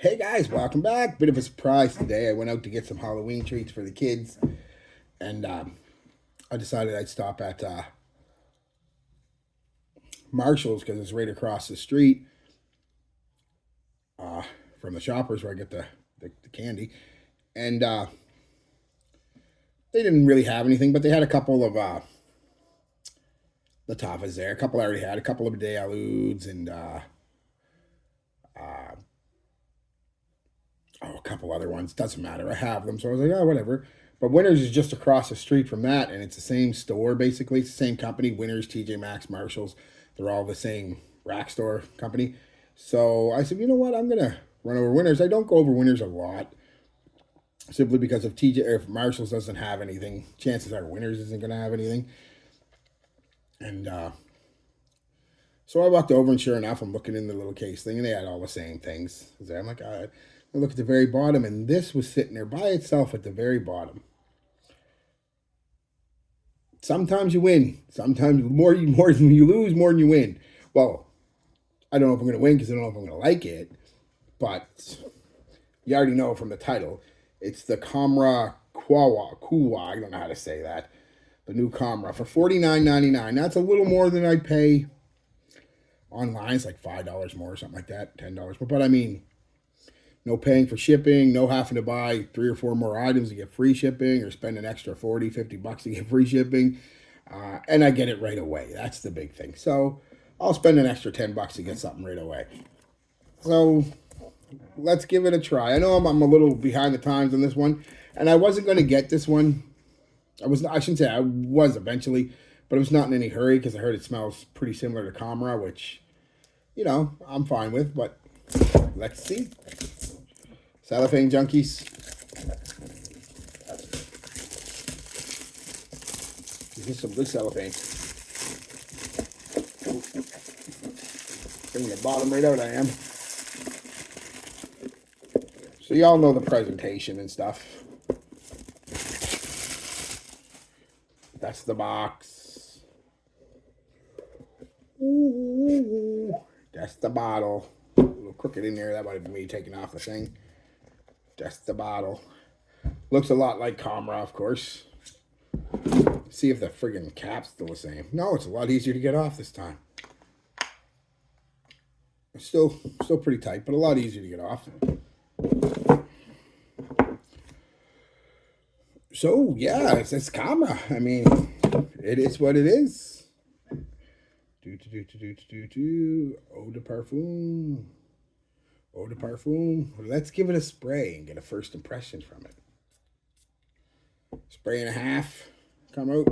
Hey guys, welcome back. Bit of a surprise today. I went out to get some Halloween treats for the kids, and I decided I'd stop at Marshall's because it's right across the street uh, from the Shoppers where I get the candy. And they didn't really have anything, but they had a couple of Lattafas there. A couple I already had, a couple of day aludes, and uh, a couple other ones. Doesn't matter. I have them, so I was like, oh, whatever. But Winners is just across the street from that, and it's the same store basically. It's the same company. Winners, TJ Maxx, Marshalls. They're all the same rack store company. So I said, you know what? I'm gonna run over Winners. I don't go over Winners a lot, simply because if TJ or if Marshalls doesn't have anything, chances are Winners isn't gonna have anything. And so I walked over, and sure enough, I'm looking in the little case thing, and they had all the same things. I'm like, all right. I look at the very bottom, and this was sitting there by itself at the very bottom. Sometimes you win. Sometimes more than you lose, more than you win. Well, I don't know if I'm going to win because I don't know if I'm going to like it, but you already know from the title. It's the Khamrah Qahwa. I don't know how to say that. The new Khamrah for $49.99. That's a little more than I'd pay online. It's like $5 more or something like that, $10 more. But I mean, no paying for shipping, no having to buy 3 or 4 more items to get free shipping or spend an extra 40, $50 to get free shipping. And I get it right away. That's the big thing. So I'll spend an extra $10 to get something right away. So let's give it a try. I know I'm a little behind the times on this one, and I wasn't going to get this one. I shouldn't say I was eventually, but I was not in any hurry because I heard it smells pretty similar to Khamrah, which, I'm fine with, but let's see. Cellophane junkies. This is some good cellophane. Bringing the bottom right out, I am. So y'all know the presentation and stuff. That's the box. Ooh, that's the bottle. A little crooked in there. That might have been me taking off the thing. That's the bottle. Looks a lot like Khamrah, of course. See if the friggin' cap's still the same. No, it's a lot easier to get off this time. It's still pretty tight, but a lot easier to get off. So yeah, it's Khamrah. I mean, it is what it is. Eau de parfum. Eau de parfum. Let's give it a spray and get a first impression from it. Spray and a half. Come out.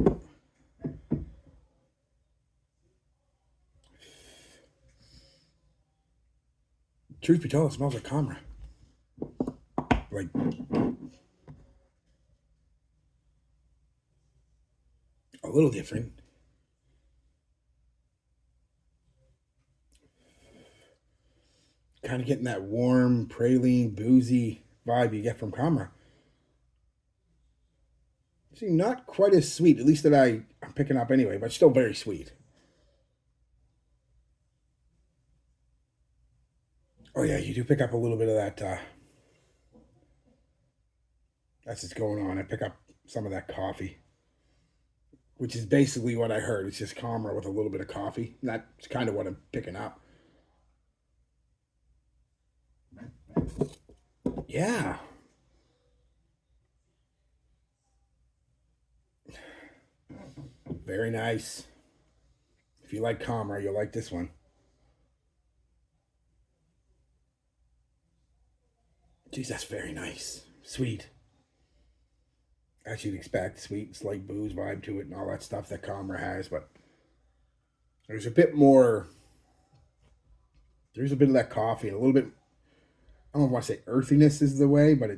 Truth be told, it smells like Khamrah. Like a little different. Kind of getting that warm, praline, boozy vibe you get from Khamrah. See, not quite as sweet, at least that I'm picking up anyway, but still very sweet. Oh yeah, you do pick up a little bit of that. That's what's going on. I pick up some of that coffee, which is basically what I heard. It's just Khamrah with a little bit of coffee. That's kind of what I'm picking up. Yeah. Very nice. If you like Khamrah, you'll like this one. Geez, that's very nice. Sweet. As you'd expect, sweet, slight booze vibe to it and all that stuff that Khamrah has, but there's a bit more. There's a bit of that coffee and a little bit. I don't want to say earthiness is the way, but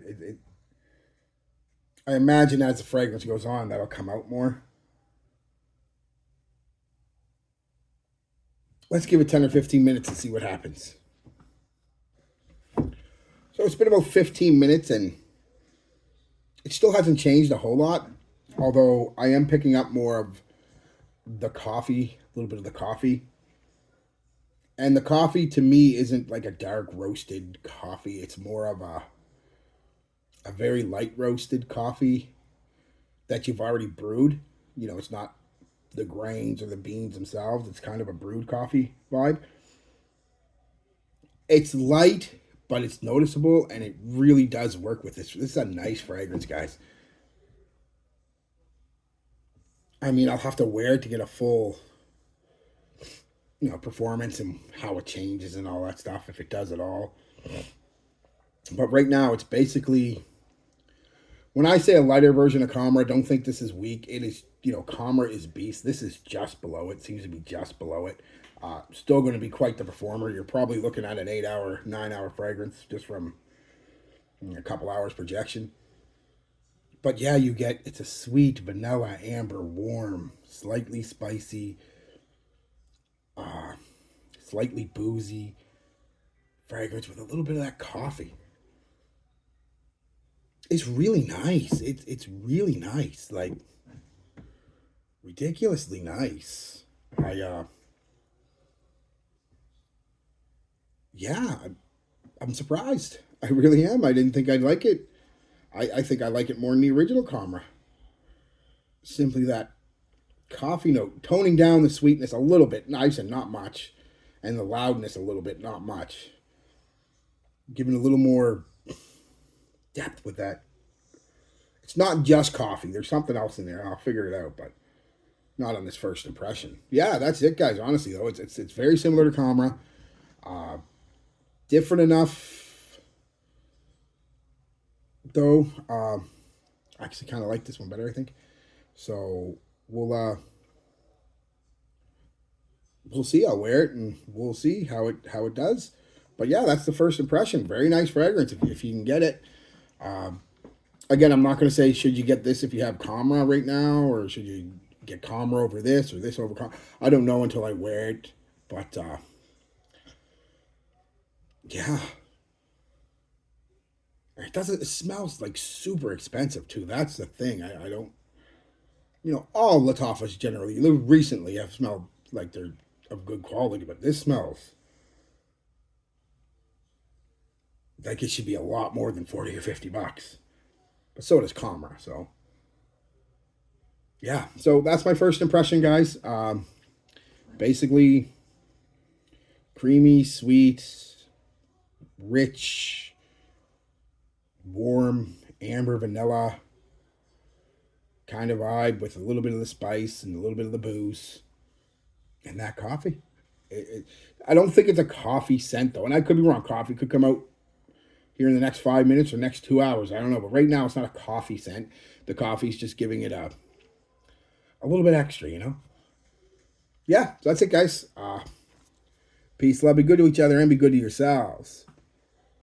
I imagine as the fragrance goes on, that'll come out more. Let's give it 10 or 15 minutes and see what happens. So it's been about 15 minutes and it still hasn't changed a whole lot. Although I am picking up more of the coffee, a little bit of the coffee. And the coffee to me isn't like a dark roasted coffee. It's more of a very light roasted coffee that you've already brewed. You know, it's not the grains or the beans themselves. It's kind of a brewed coffee vibe. It's light, but it's noticeable, and it really does work with this. This is a nice fragrance, guys. I mean, I'll have to wear it to get a full, performance and how it changes and all that stuff, if it does at all. But right now, it's basically, when I say a lighter version of Khamrah, don't think this is weak. It is, Khamrah is beast. This is just below it. Seems to be just below it. Still going to be quite the performer. You're probably looking at an 8-hour, 9-hour fragrance just from a couple hours projection. But yeah, it's a sweet, vanilla, amber, warm, slightly spicy, slightly boozy fragrance with a little bit of that coffee. It's really nice. It's really nice, like ridiculously nice. Yeah, I'm surprised. I really am. I didn't think I'd like it. I think I like it more than the original Khamrah. Simply that coffee note, toning down the sweetness a little bit, nice and not much, and the loudness a little bit, not much. Giving a little more depth with that. It's not just coffee. There's something else in there. I'll figure it out, but not on this first impression. Yeah, that's it, guys. Honestly, though, it's very similar to Khamrah. Different enough, though. I actually kind of like this one better, I think. So we'll see. I'll wear it and we'll see how it does. But yeah, that's the first impression. Very nice fragrance if you can get it. Again, I'm not going to say should you get this if you have Khamrah right now, or should you get Khamrah over this or this over Khamrah. I don't know until I wear it. But yeah, it smells like super expensive too. That's the thing. I don't, all Lattafas generally recently have smelled like they're of good quality, but this smells like it should be a lot more than 40 or $50. But so does Khamrah. So yeah, so that's my first impression, guys. Basically, creamy, sweet, rich, warm, amber, vanilla kind of vibe with a little bit of the spice and a little bit of the booze and that coffee. I don't think it's a coffee scent, though, and I could be wrong. Coffee could come out here in the next 5 minutes or next 2 hours. I don't know, but right now it's not a coffee scent. The coffee's just giving it a little bit extra, Yeah, so that's it, guys. Peace, love, be good to each other, and be good to yourselves.